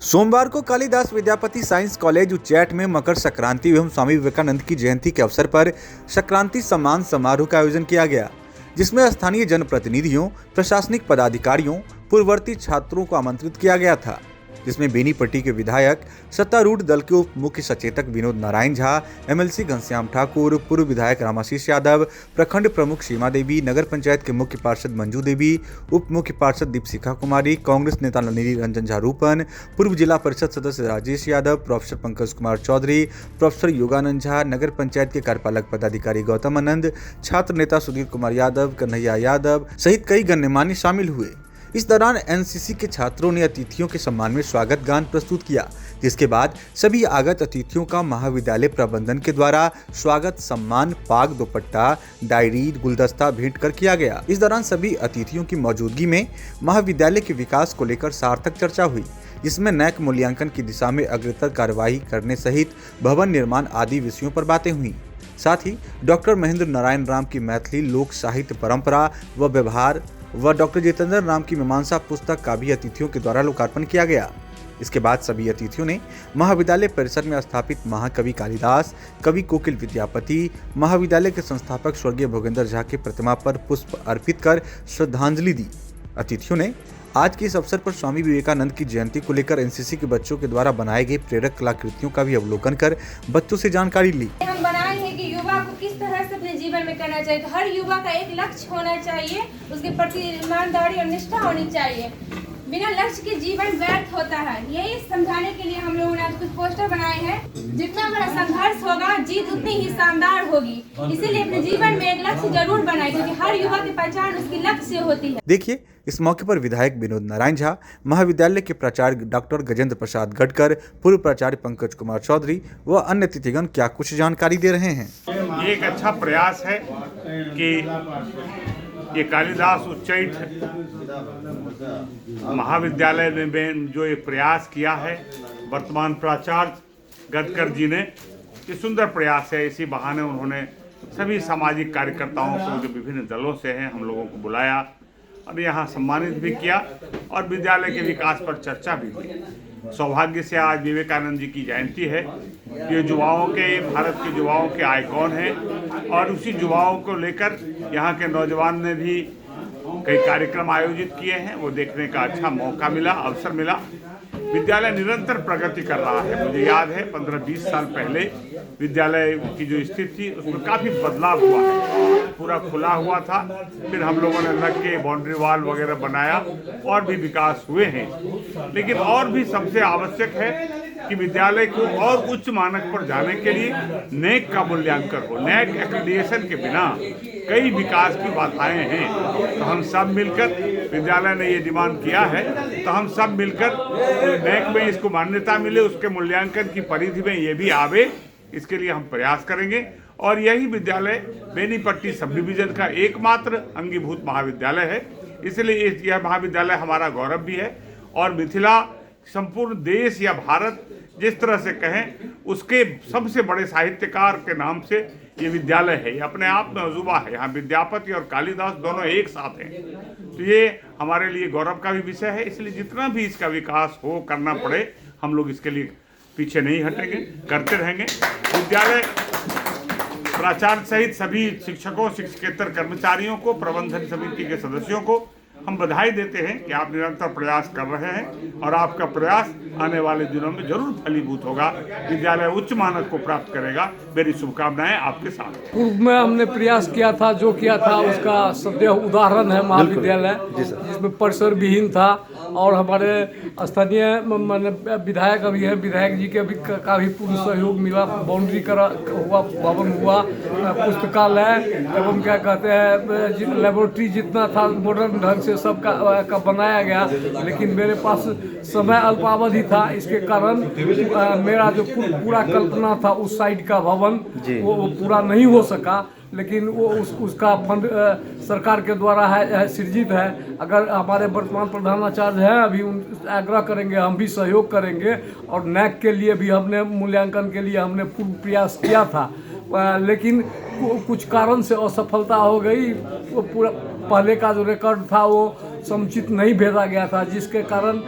सोमवार को Kalidas Vidyapati science college Ujjain में मकर संक्रांति एवं स्वामी विवेकानंद की जयंती के अवसर पर संक्रांति सम्मान समारोह का आयोजन किया गया, जिसमें स्थानीय जनप्रतिनिधियों, प्रशासनिक पदाधिकारियों, पूर्ववर्ती छात्रों को आमंत्रित किया गया था, जिसमें बेनीपट्टी के विधायक, सत्तारूढ़ दल के उप मुख्य सचेतक विनोद नारायण झा, एमएलसी घनश्याम ठाकुर, पूर्व विधायक रामाशीष यादव, प्रखंड प्रमुख सीमा देवी, नगर पंचायत के मुख्य पार्षद मंजू देवी, उप मुख्य पार्षद दीपशिखा कुमारी, कांग्रेस नेता नलिनी रंजन झा रूपन, पूर्व जिला परिषद सदस्य राजेश यादव, प्रोफेसर पंकज कुमार चौधरी, प्रोफेसर योगानंद झा, नगर पंचायत के कार्यपालक पदाधिकारी गौतम आनंद, छात्र नेता सुधीर कुमार यादव, कन्हैया यादव सहित कई गणमान्य शामिल हुए। इस दौरान एनसीसी के छात्रों ने अतिथियों के सम्मान में स्वागत गान प्रस्तुत किया, जिसके बाद सभी आगत अतिथियों का महाविद्यालय प्रबंधन के द्वारा स्वागत सम्मान, पाग, दुपट्टा, डायरी, गुलदस्ता भेंट कर किया गया। इस दौरान सभी अतिथियों की मौजूदगी में महाविद्यालय के विकास को लेकर सार्थक चर्चा हुई, जिसमें नैक मूल्यांकन की दिशा में अग्रतर कार्यवाही करने सहित भवन निर्माण आदि विषयों पर बातें हुई। साथ ही डॉक्टर महेंद्र नारायण राम की मैथिली लोक साहित्य परंपरा व व्यवहार व डॉक्टर जितेंद्र राम की मीमांसा पुस्तक का भी अतिथियों के द्वारा लोकार्पण किया गया। इसके बाद सभी अतिथियों ने महाविद्यालय परिसर में स्थापित महाकवि कालिदास, कवि कोकिल विद्यापति, महाविद्यालय के संस्थापक स्वर्गीय भोगेंद्र झा की प्रतिमा पर पुष्प अर्पित कर श्रद्धांजलि दी। अतिथियों ने आज के इस अवसर पर स्वामी विवेकानंद की जयंती को लेकर एनसीसी के बच्चों के द्वारा बनाए गए प्रेरक कलाकृतियों का भी अवलोकन कर बच्चों से जानकारी ली। हम बनाए हैं कि युवा को किस तरह से अपने जीवन में करना चाहिए। तो हर युवा का एक लक्ष्य होना चाहिए, उसके प्रति ईमानदारी और निष्ठा होनी चाहिए। बिना लक्ष्य के जीवन व्यर्थ होता है। यही समझाने के लिए हम लोगों ने आज कुछ पोस्टर बनाए हैं। जितना बड़ा संघर्ष होगा, जीत उतनी ही शानदार होगी। इसीलिए अपने जीवन में एक लक्ष्य जरूर बनाए, क्योंकि हर युवा की पहचान उसकी लक्ष्य से होती है। देखिए, इस मौके पर विधायक विनोद नारायण झा, महाविद्यालय के प्राचार्य डॉक्टर गजेंद्र प्रसाद गडकर, पूर्व प्राचार्य पंकज कुमार चौधरी व अन्य अतिथिगण क्या कुछ जानकारी दे रहे हैं। ये एक अच्छा प्रयास है कि ये कालिदास उच्चैठ महाविद्यालय में जो ये प्रयास किया है वर्तमान प्राचार्य गडकर जी ने, ये सुंदर प्रयास है। इसी बहाने उन्होंने सभी सामाजिक कार्यकर्ताओं को जो विभिन्न दलों से हैं हम लोगों को बुलाया और यहाँ सम्मानित भी किया और विद्यालय के विकास पर चर्चा भी की। सौभाग्य से आज विवेकानंद जी की जयंती है। ये युवाओं के, भारत के युवाओं के आइकॉन हैं और उसी युवाओं को लेकर यहाँ के नौजवान ने भी कई कार्यक्रम आयोजित किए हैं। वो देखने का अच्छा मौका मिला, अवसर मिला। विद्यालय निरंतर प्रगति कर रहा है। मुझे याद है 15-20 साल पहले विद्यालय की जो स्थिति थी उसमें काफ़ी बदलाव हुआ है। पूरा खुला हुआ था, फिर हम लोगों ने लग के बाउंड्री वॉल वगैरह बनाया और भी विकास हुए हैं। लेकिन और भी सबसे आवश्यक है कि विद्यालय को और उच्च मानक पर जाने के लिए नैक का मूल्यांकन हो। नैक एक्रेडिटेशन के बिना कई विकास की बाधाएं हैं। तो हम सब मिलकर, विद्यालय ने ये डिमांड किया है, तो हम सब मिलकर नैक में इसको मान्यता मिले, उसके मूल्यांकन की परिधि में ये भी आवे, इसके लिए हम प्रयास करेंगे। और यही विद्यालय बेनीपट्टी सब डिवीजन का एकमात्र अंगीभूत महाविद्यालय है, इसलिए यह महाविद्यालय हमारा गौरव भी है। और मिथिला, संपूर्ण देश या भारत जिस तरह से कहें, उसके सबसे बड़े साहित्यकार के नाम से ये विद्यालय है। ये अपने आप में अजूबा है। यहाँ विद्यापति और कालिदास दोनों एक साथ हैं। तो ये हमारे लिए गौरव का भी विषय है। इसलिए जितना भी इसका विकास हो, करना पड़े, हम लोग इसके लिए पीछे नहीं हटेंगे, करते रहेंगे। विद्यालय प्राचार्य सहित सभी शिक्षकों, शिक्षकेतर कर्मचारियों को, प्रबंधन समिति के सदस्यों को हम बधाई देते हैं कि आप निरंतर प्रयास कर रहे हैं और आपका प्रयास आने वाले दिनों में जरूर फलीभूत होगा। विद्यालय उच्च मानक को प्राप्त करेगा। मेरी शुभकामनाएं आपके साथ। पूर्व में हमने प्रयास किया था, जो किया था उसका सदैव उदाहरण है महाविद्यालय, जिसमें परिसर विहीन था और हमारे स्थानीय विधायक अभी है, विधायक जी के भी का भी पूर्ण सहयोग मिला। बाउंड्री हुआ, भवन हुआ, पुस्तकालय एवं क्या कहते हैं लेबोरेटरी जितना था मॉडर्न ढंग से सब का बनाया गया। लेकिन मेरे पास समय अल्पावधि था, इसके कारण मेरा जो पूरा कल्पना था उस साइड का भवन वो पूरा नहीं हो सका। लेकिन वो उसका फंड सरकार के द्वारा है सृजित है। अगर हमारे वर्तमान प्रधानाचार्य हैं, अभी आग्रह करेंगे, हम भी सहयोग करेंगे। और नैक के लिए भी हमने मूल्यांकन के लिए हमने पूर्ण प्रयास किया था, लेकिन कुछ कारण से असफलता हो गई। वो पूरा पहले का जो रिकॉर्ड था वो समुचित नहीं भेजा गया था, जिसके कारण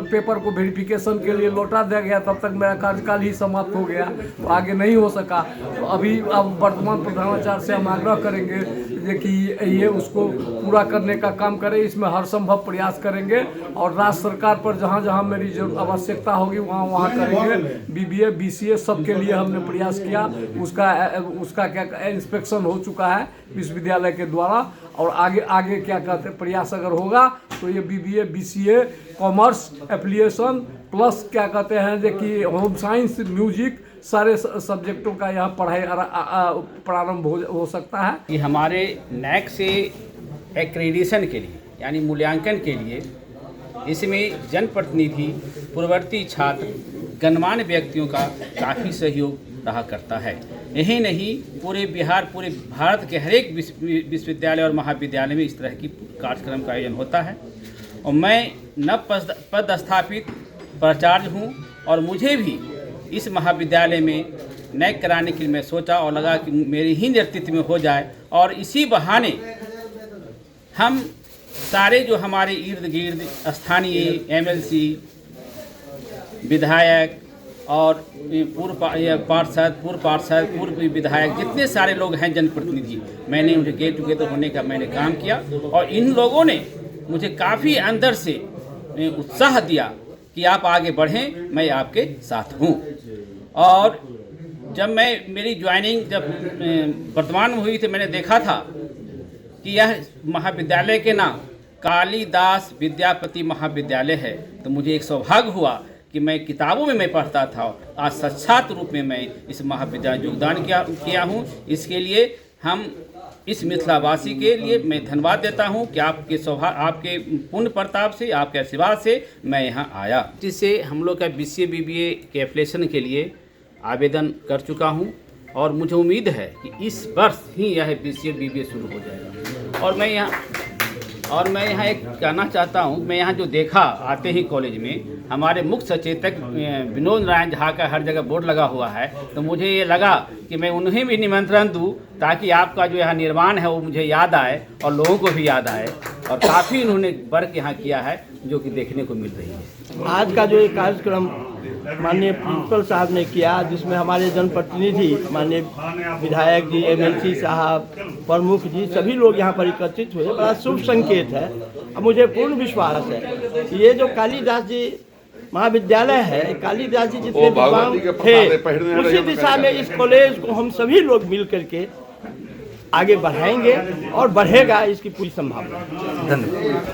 पेपर को वेरिफिकेशन के लिए लौटा दिया गया। तब तक मेरा कार्यकाल ही समाप्त हो गया, तो आगे नहीं हो सका। तो अभी अब वर्तमान प्रधानाचार्य से हम आग्रह करेंगे कि ये उसको पूरा करने का काम करे, इसमें हर संभव प्रयास करेंगे और राज्य सरकार पर जहाँ जहाँ मेरी जो आवश्यकता होगी वहाँ करेंगे। BBA BCA सबके लिए हमने प्रयास किया, उसका क्या इंस्पेक्शन हो चुका है विश्वविद्यालय के द्वारा, और आगे क्या कहते हैं प्रयास अगर होगा तो ये BBA BCA commerce application plus क्या कहते हैं जो कि होम साइंस म्यूजिक सारे सब्जेक्टों का यहाँ पढ़ाई प्रारंभ हो सकता है। कि हमारे NAC से एक्रेडिशन के लिए यानी मूल्यांकन के लिए इसमें जनप्रतिनिधि, पूर्ववर्ती छात्र, गणमान्य व्यक्तियों का काफ़ी सहयोग रहा करता है। यही नहीं, पूरे बिहार, पूरे भारत के हर एक विश्वविद्यालय और महाविद्यालय में इस तरह की कार्यक्रम का आयोजन होता है। और मैं नव पदस्थापित प्राचार्य हूँ और मुझे भी इस महाविद्यालय में NAC कराने के लिए मैं सोचा और लगा कि मेरे ही नेतृत्व में हो जाए, और इसी बहाने हम सारे जो हमारे इर्द गिर्द स्थानीय MLC, विधायक और पूर्व पार्षद, पूर्व विधायक, जितने सारे लोग हैं जनप्रतिनिधि, मैंने उन्हें गेट टुगेदर होने का मैंने काम किया और इन लोगों ने मुझे काफ़ी अंदर से उत्साह दिया कि आप आगे बढ़ें, मैं आपके साथ हूँ। और जब मेरी ज्वाइनिंग जब वर्तमान में हुई थी, मैंने देखा था कि यह महाविद्यालय के नाम कालिदास विद्यापति महाविद्यालय है, तो मुझे एक सौभाग्य हुआ कि मैं किताबों में मैं पढ़ता था, आज साक्षात रूप में मैं इस महाविद्यालय योगदान किया हूँ। इसके लिए हम इस मिथिलावासी के लिए मैं धन्यवाद देता हूँ कि आपके पुण्य प्रताप से, आपके आशीर्वाद से मैं यहाँ आया, जिससे हम लोग का BCA BBA के एप्लीकेशन के लिए आवेदन कर चुका हूँ और मुझे उम्मीद है कि इस वर्ष ही यह BCA BBA शुरू हो जाएगा। और मैं यहाँ एक कहना चाहता हूँ, मैं यहाँ जो देखा आते ही कॉलेज में हमारे मुख्य सचेतक विनोद नारायण झा का हर जगह बोर्ड लगा हुआ है, तो मुझे ये लगा कि मैं उन्हें भी निमंत्रण दूँ ताकि आपका जो यहाँ निर्माण है वो मुझे याद आए और लोगों को भी याद आए। और काफ़ी उन्होंने वर्क यहाँ किया है जो कि देखने को मिल रही है। आज का जो ये कार्यक्रम माननीय प्रिंसिपल साहब ने किया, जिसमें हमारे जनप्रतिनिधि, माननीय विधायक जी, MLC साहब, प्रमुख जी, सभी लोग यहाँ पर एकत्रित हुए, बड़ा शुभ संकेत है। अब मुझे पूर्ण विश्वास है कि ये जो कालिदास जी महाविद्यालय है, कालिदास जी जितने विद्वान थे, उसी दिशा में इस कॉलेज को हम सभी लोग मिल करके आगे बढ़ाएंगे और बढ़ेगा, इसकी पूरी संभावना। धन्यवाद।